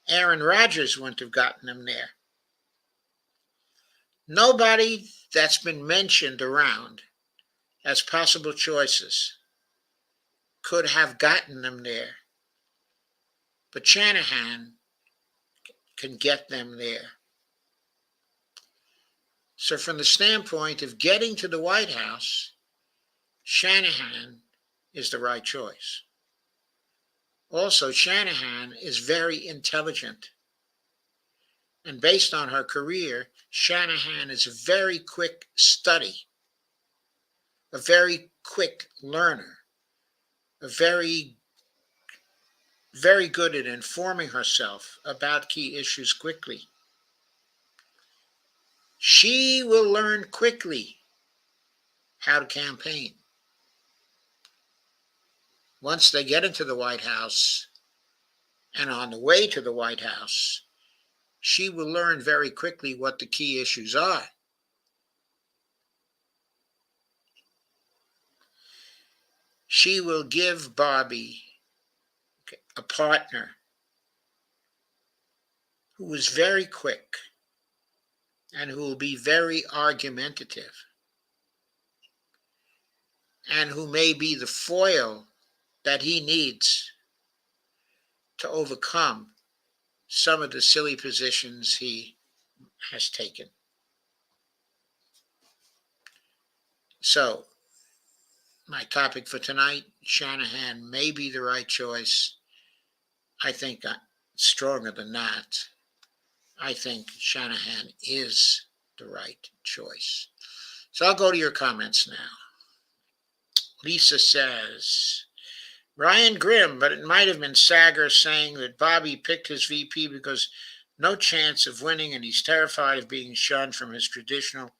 Aaron Rodgers wouldn't have gotten them there. Nobody that's been mentioned around as possible choices could have gotten them there. But Shanahan can get them there. So from the standpoint of getting to the White House, Shanahan is the right choice. Also, Shanahan is very intelligent. And based on her career, Shanahan is a very quick study, a very quick learner, a very good at informing herself about key issues quickly. She will learn quickly how to campaign. Once they get into the White House And on the way to the White House, she will learn very quickly what the key issues are. She will give Bobby a partner who is very quick and who will be very argumentative and who may be the foil that he needs to overcome some of the silly positions he has taken. So, my topic for tonight, Shanahan may be the right choice. I think stronger than that. I think Shanahan is the right choice. So I'll go to your comments now. Lisa says, Ryan Grimm, but it might have been Sager saying that Bobby picked his VP because no chance of winning and he's terrified of being shunned from his traditional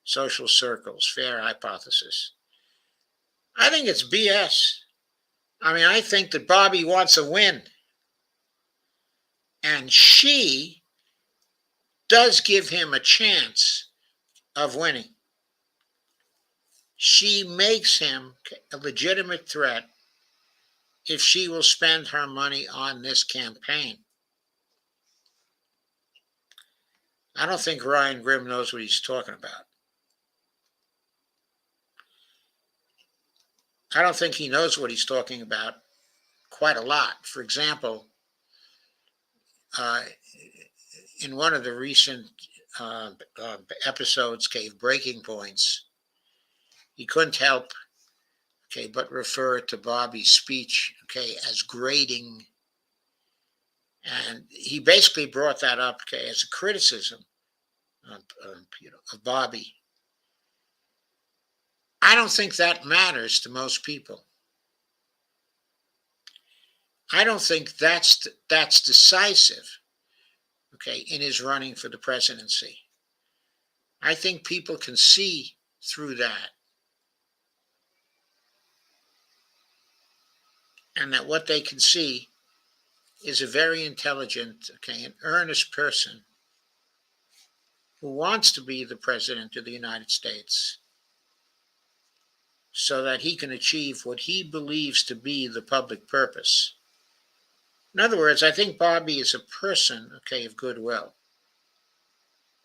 social circles. Fair hypothesis. I think it's BS. I mean, I think that Bobby wants a win. And she does give him a chance of winning. She makes him a legitimate threat if she will spend her money on this campaign. I don't think Ryan Grimm knows what he's talking about. I don't think he knows what he's talking about quite a lot. For example, in one of the recent episodes, gave breaking points, he couldn't help, but refer to Bobby's speech, as grating. And he basically brought that up, as a criticism of Bobby. I don't think that matters to most people. I don't think that's decisive, in his running for the presidency. I think people can see through that. And that what they can see is a very intelligent, and earnest person who wants to be the president of the United States so that he can achieve what he believes to be the public purpose. In other words, I think Bobby is a person, of goodwill.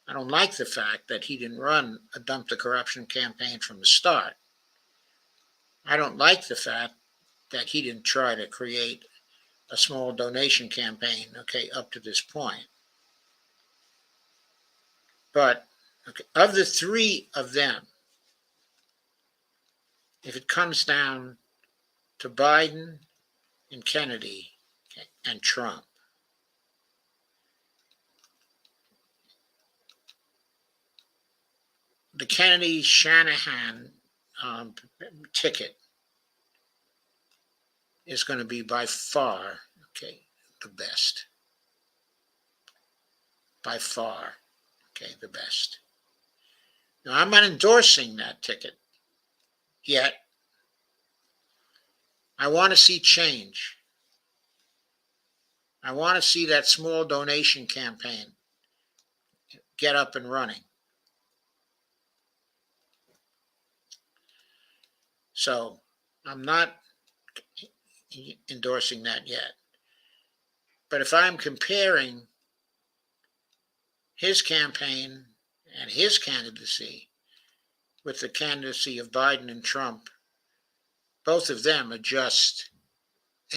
I don't like the fact that he didn't run a dump the corruption campaign from the start. I don't like the fact that he didn't try to create a small donation campaign, up to this point. But of the three of them, if it comes down to Biden and Kennedy and Trump, the Kennedy-Shanahan ticket is going to be by far, the best. By far, the best. Now, I'm not endorsing that ticket yet. I want to see change. I want to see that small donation campaign get up and running. So I'm not endorsing that yet. But if I'm comparing his campaign and his candidacy with the candidacy of Biden and Trump, both of them are just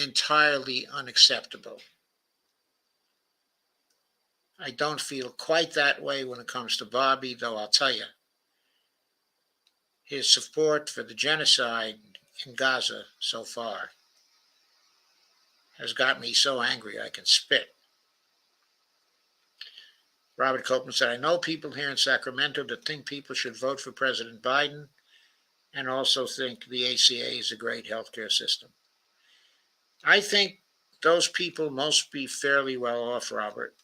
entirely unacceptable. I don't feel quite that way when it comes to Bobby, though I'll tell you, his support for the genocide in Gaza so far has got me so angry I can spit. Robert Copeland said, I know people here in Sacramento that think people should vote for President Biden and also think the ACA is a great healthcare system. I think those people must be fairly well off, Robert,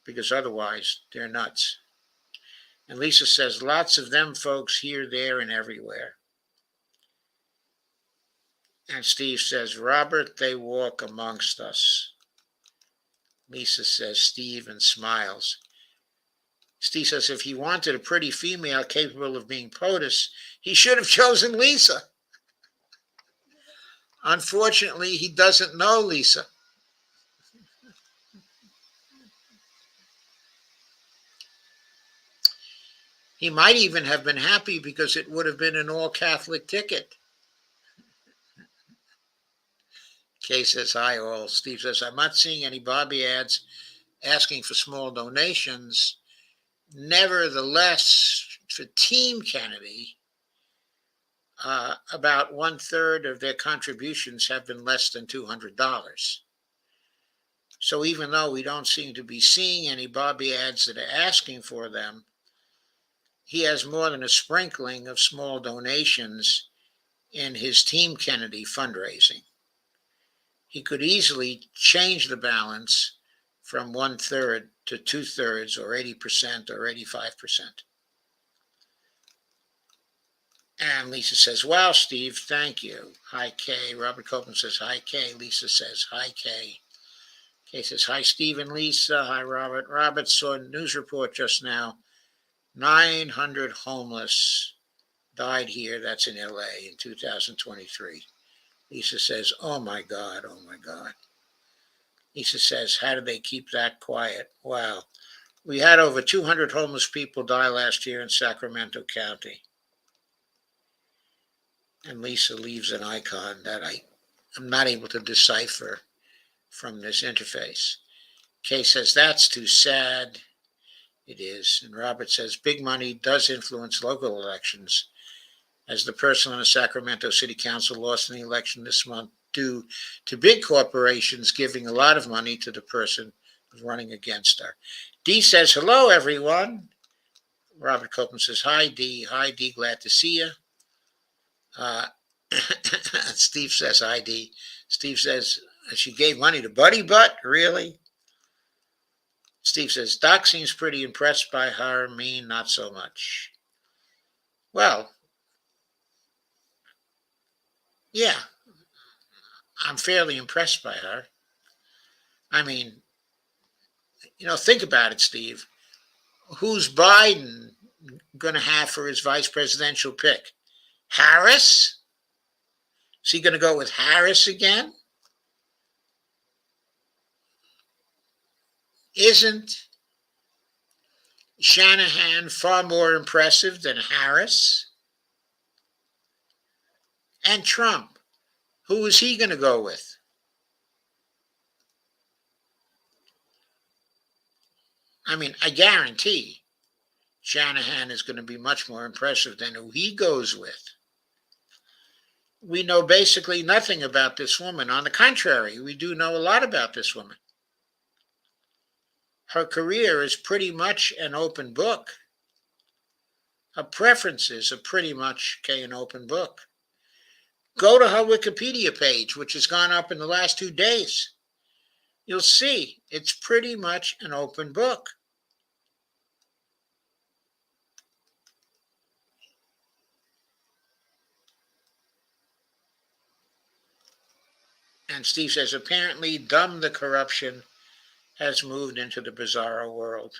because otherwise they're nuts. And Lisa says, lots of them folks here, there, and everywhere. And Steve says, Robert, they walk amongst us. Lisa says, Steve, and smiles. Steve says, if he wanted a pretty female capable of being POTUS, he should have chosen Lisa. Unfortunately, he doesn't know Lisa. He might even have been happy because it would have been an all-Catholic ticket. Kay says, hi all. Steve says, I'm not seeing any Bobby ads asking for small donations. Nevertheless, for Team Kennedy, about 1/3 of their contributions have been less than $200. So even though we don't seem to be seeing any Bobby ads that are asking for them, he has more than a sprinkling of small donations in his Team Kennedy fundraising. He could easily change the balance from 1/3 to 2/3 or 80% or 85%. And Lisa says, wow, Steve, thank you. Hi, Kay. Robert Copeland says, hi, Kay. Lisa says, hi, Kay. Kay says, hi, Steve and Lisa. Hi, Robert. Robert saw a news report just now. 900 homeless died here. That's in LA in 2023. Lisa says, oh, my God. Oh, my God. Lisa says, how did they keep that quiet? Wow. We had over 200 homeless people die last year in Sacramento County. And Lisa leaves an icon that I'm not able to decipher from this interface. Kay says, that's too sad. It is. And Robert says, big money does influence local elections, as the person on the Sacramento City Council lost an election this month due to big corporations giving a lot of money to the person who's running against her. Dee says, hello, everyone. Robert Copeland says, hi, Dee. Hi, Dee. Glad to see you. Steve says, hi, Dee. Steve says, she gave money to Buddy Butt? Really? Steve says, Doc seems pretty impressed by her. Me, not so much. Well, yeah, I'm fairly impressed by her. I mean, think about it, Steve. Who's Biden going to have for his vice presidential pick? Harris? Is he going to go with Harris again? Isn't Shanahan far more impressive than Harris? And Trump, who is he going to go with? I mean, I guarantee Shanahan is going to be much more impressive than who he goes with. We know basically nothing about this woman. On the contrary, we do know a lot about this woman. Her career is pretty much an open book. Her preferences are pretty much an open book. Go to her Wikipedia page, which has gone up in the last 2 days. You'll see it's pretty much an open book. And Steve says, apparently, Dumb the Corruption has moved into the bizarro world.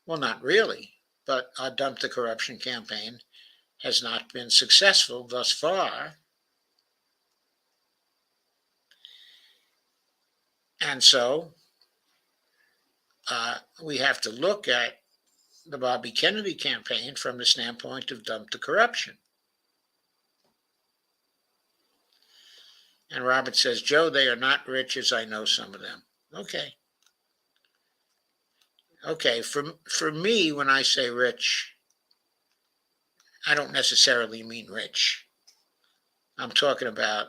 Well, not really, but our Dump the Corruption campaign has not been successful thus far. And so we have to look at the Bobby Kennedy campaign from the standpoint of Dump the Corruption. And Robert says, Joe, they are not rich as I know some of them. Okay. For me, when I say rich, I don't necessarily mean rich. I'm talking about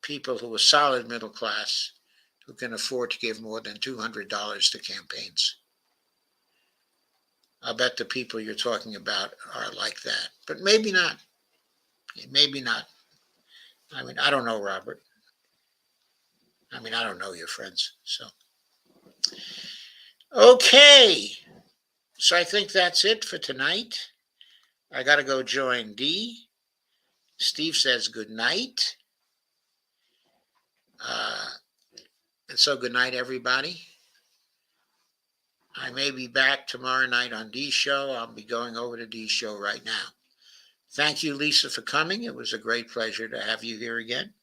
people who are solid middle class who can afford to give more than $200 to campaigns. I bet the people you're talking about are like that, but maybe not. Maybe not. I mean, I don't know, Robert. I mean, I don't know your friends. So, okay. So I think that's it for tonight. I got to go join Dee. Steve says good night. So good night, everybody. I may be back tomorrow night on Dee's show. I'll be going over to Dee's show right now. Thank you, Lisa, for coming. It was a great pleasure to have you here again.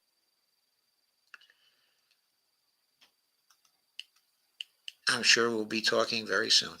I'm sure we'll be talking very soon.